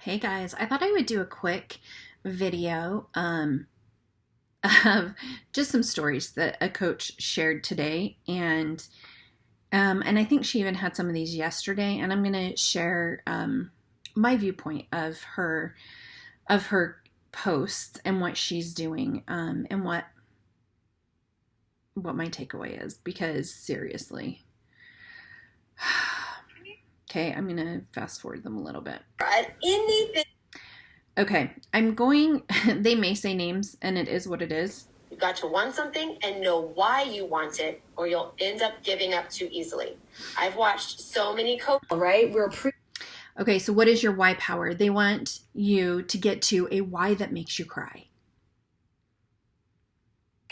Hey guys, I thought I would do a quick video of just some stories that a coach shared today, and I think she even had some of these yesterday, and I'm going to share my viewpoint of her posts and what she's doing, and what my takeaway is, because seriously. Okay, I'm going to fast forward them a little bit. Anything. Okay, they may say names, and it is what it is. You got to want something and know why you want it, or you'll end up giving up too easily. I've watched so many coaches. Right? Okay, so what is your why power? They want you to get to a why that makes you cry.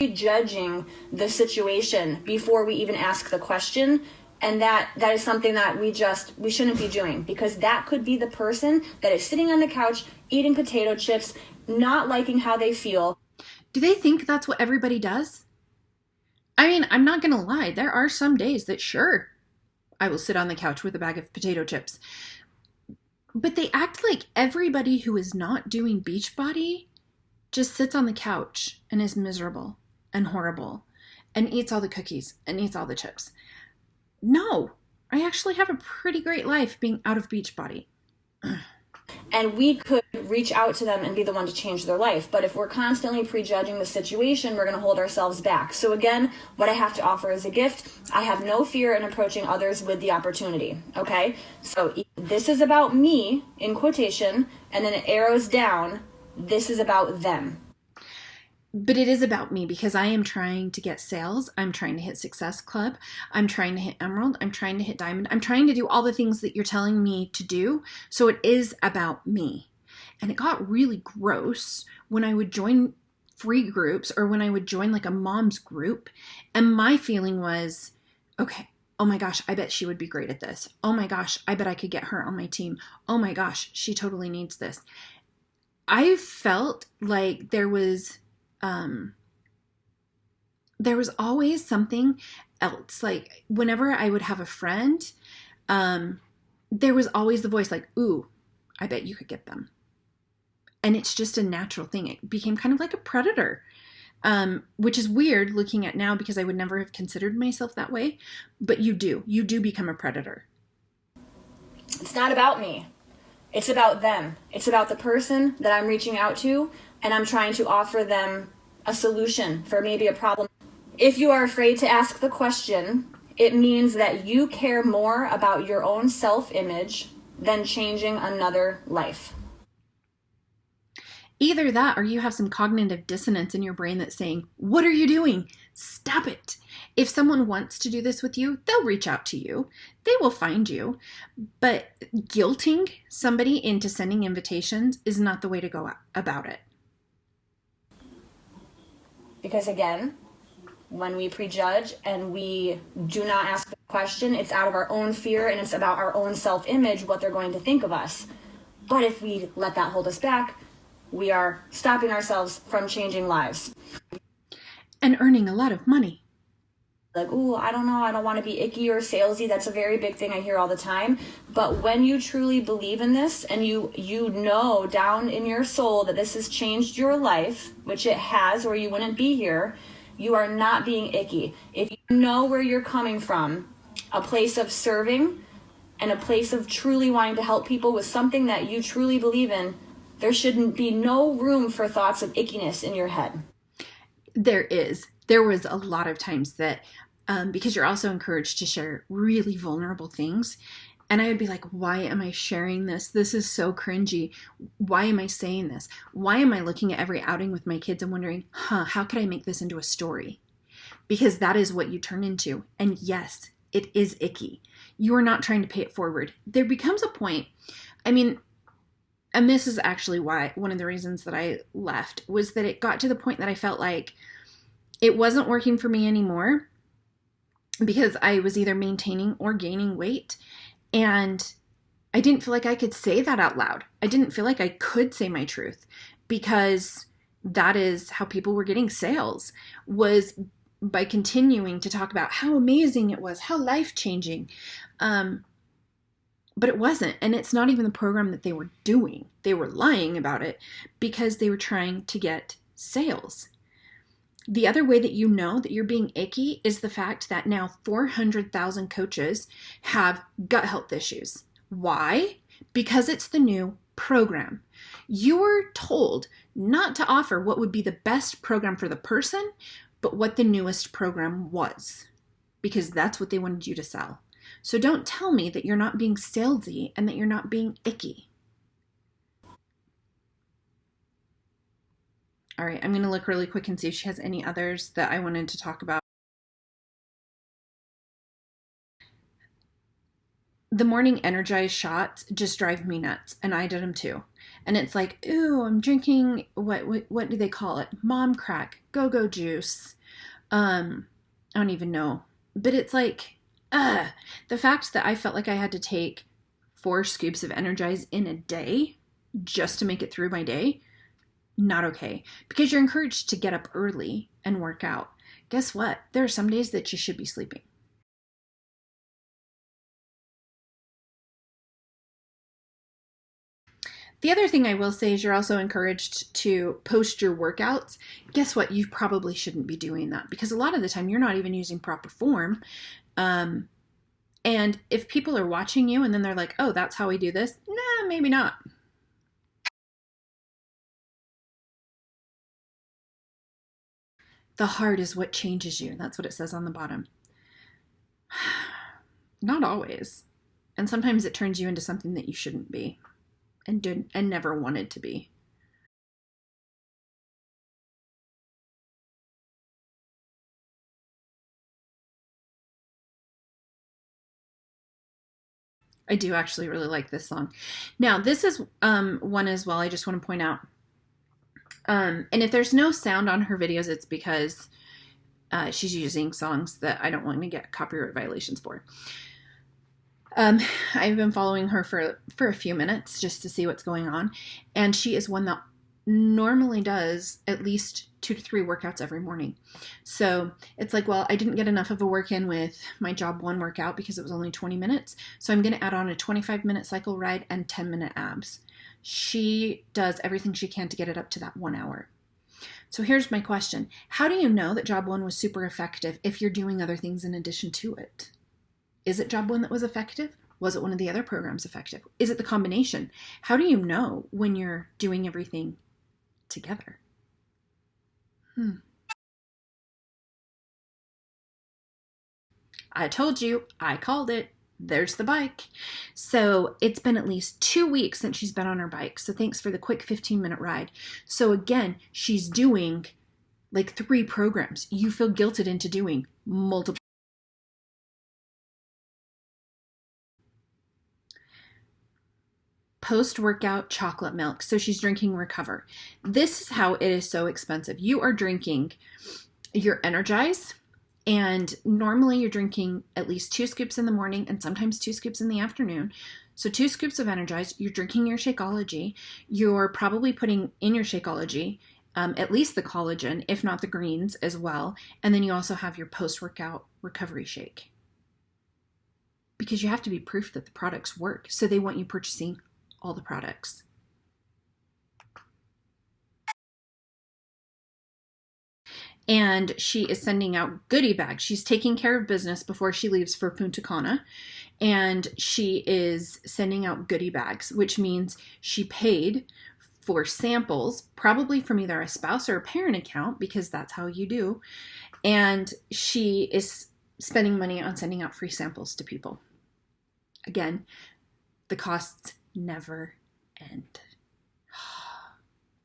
Judging the situation before we even ask the question. And that is something that we shouldn't be doing, because that could be the person that is sitting on the couch eating potato chips, not liking how they feel. Do they think that's what everybody does? I mean, I'm not gonna lie, there are some days that sure, I will sit on the couch with a bag of potato chips. But they act like everybody who is not doing Beachbody just sits on the couch and is miserable and horrible and eats all the cookies and eats all the chips. No, I actually have a pretty great life being out of Beachbody. And we could reach out to them and be the one to change their life. But if we're constantly prejudging the situation, we're going to hold ourselves back. So again, what I have to offer is a gift. I have no fear in approaching others with the opportunity. Okay? So this is about me, in quotation, and then it arrows down. This is about them. But it is about me, because I am trying to get sales. I'm trying to hit Success Club. I'm trying to hit Emerald. I'm trying to hit Diamond. I'm trying to do all the things that you're telling me to do. So it is about me. And it got really gross when I would join free groups, or when I would join like a mom's group. And my feeling was, okay, oh my gosh, I bet she would be great at this. Oh my gosh, I bet I could get her on my team. Oh my gosh, she totally needs this. I felt like there was always something else. Like whenever I would have a friend, there was always the voice like, ooh, I bet you could get them. And it's just a natural thing. It became kind of like a predator, which is weird looking at now, because I would never have considered myself that way. But you do become a predator. It's not about me. It's about them. It's about the person that I'm reaching out to, and I'm trying to offer them a solution for maybe a problem. If you are afraid to ask the question, it means that you care more about your own self-image than changing another life. Either that, or you have some cognitive dissonance in your brain that's saying, what are you doing? Stop it. If someone wants to do this with you, they'll reach out to you. They will find you. But guilting somebody into sending invitations is not the way to go about it. Because again, when we prejudge and we do not ask the question, it's out of our own fear, and it's about our own self-image, what they're going to think of us. But if we let that hold us back, we are stopping ourselves from changing lives. And earning a lot of money. Like, ooh, I don't know, I don't want to be icky or salesy. That's a very big thing I hear all the time. But when you truly believe in this, and you know down in your soul that this has changed your life, which it has, or you wouldn't be here, you are not being icky. If you know where you're coming from, a place of serving and a place of truly wanting to help people with something that you truly believe in, there shouldn't be no room for thoughts of ickiness in your head. There was a lot of times that, because you're also encouraged to share really vulnerable things. And I would be like, why am I sharing this? This is so cringy. Why am I saying this? Why am I looking at every outing with my kids and wondering, how could I make this into a story? Because that is what you turn into. And yes, it is icky. You are not trying to pay it forward. There becomes a point, and this is actually why, one of the reasons that I left, was that it got to the point that I felt like it wasn't working for me anymore, because I was either maintaining or gaining weight. And I didn't feel like I could say that out loud. I didn't feel like I could say my truth, because that is how people were getting sales, was by continuing to talk about how amazing it was, how life-changing. But it wasn't. And it's not even the program that they were doing. They were lying about it because they were trying to get sales. The other way that you know that you're being icky is the fact that now 400,000 coaches have gut health issues. Why? Because it's the new program. You were told not to offer what would be the best program for the person, but what the newest program was, because that's what they wanted you to sell. So don't tell me that you're not being salesy and that you're not being icky. All right, I'm going to look really quick and see if she has any others that I wanted to talk about. The morning energized shots just drive me nuts, and I did them too. And it's like, ooh, I'm drinking, what do they call it? Mom crack, go-go juice. I don't even know. But it's like, the fact that I felt like I had to take 4 scoops of Energize in a day just to make it through my day, not okay. Because you're encouraged to get up early and work out. Guess what? There are some days that you should be sleeping. The other thing I will say is you're also encouraged to post your workouts. Guess what? You probably shouldn't be doing that because a lot of the time you're not even using proper form. And if people are watching you and then they're like, oh, that's how we do this. Nah, maybe not. The heart is what changes you. That's what it says on the bottom. Not always. And sometimes it turns you into something that you shouldn't be and never wanted to be. I do actually really like this song. Now, this is one as well I just want to point out. And if there's no sound on her videos, it's because she's using songs that I don't want to get copyright violations for. I've been following her for a few minutes just to see what's going on. And she is one that normally does at least 2 to 3 workouts every morning. So it's like, well, I didn't get enough of a work in with my job 1 workout because it was only 20 minutes. So I'm going to add on a 25-minute cycle ride and 10-minute abs. She does everything she can to get it up to that 1 hour. So here's my question. How do you know that job 1 was super effective if you're doing other things in addition to it? Is it job 1 that was effective? Was it one of the other programs effective? Is it the combination? How do you know when you're doing everything together? I told you, I called it. There's the bike. So it's been at least 2 weeks since she's been on her bike. So thanks for the quick 15-minute ride. So again, she's doing like 3 programs. You feel guilted into doing multiple. Post-workout chocolate milk. So she's drinking Recover. This is how it is so expensive. You are drinking your Energize, and normally you're drinking at least 2 scoops in the morning and sometimes 2 scoops in the afternoon. So 2 scoops of Energize, you're drinking your Shakeology. You're probably putting in your Shakeology at least the collagen, if not the greens as well. And then you also have your post-workout recovery shake. Because you have to be proof that the products work. So they want you purchasing all the products. And she is sending out goodie bags. She's taking care of business before she leaves for Punta Cana. And she is sending out goodie bags, which means she paid for samples, probably from either a spouse or a parent account, because that's how you do. And she is spending money on sending out free samples to people. Again, the costs never end.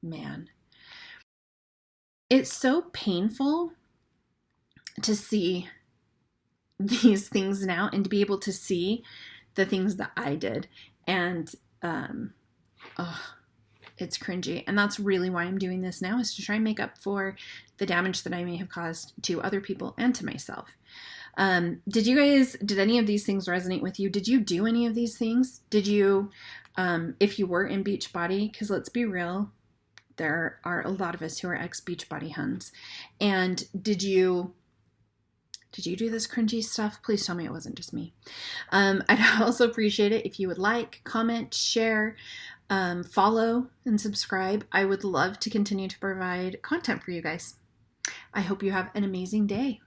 Man. It's so painful to see these things now and to be able to see the things that I did. And it's cringy. And that's really why I'm doing this now, is to try and make up for the damage that I may have caused to other people and to myself. Did any of these things resonate with you? Did you do any of these things? Did you, if you were in Beachbody, because let's be real, there are a lot of us who are ex-Beachbody huns. And did you did you do this cringy stuff? Please tell me it wasn't just me. I'd also appreciate it if you would like, comment, share, follow, and subscribe. I would love to continue to provide content for you guys. I hope you have an amazing day.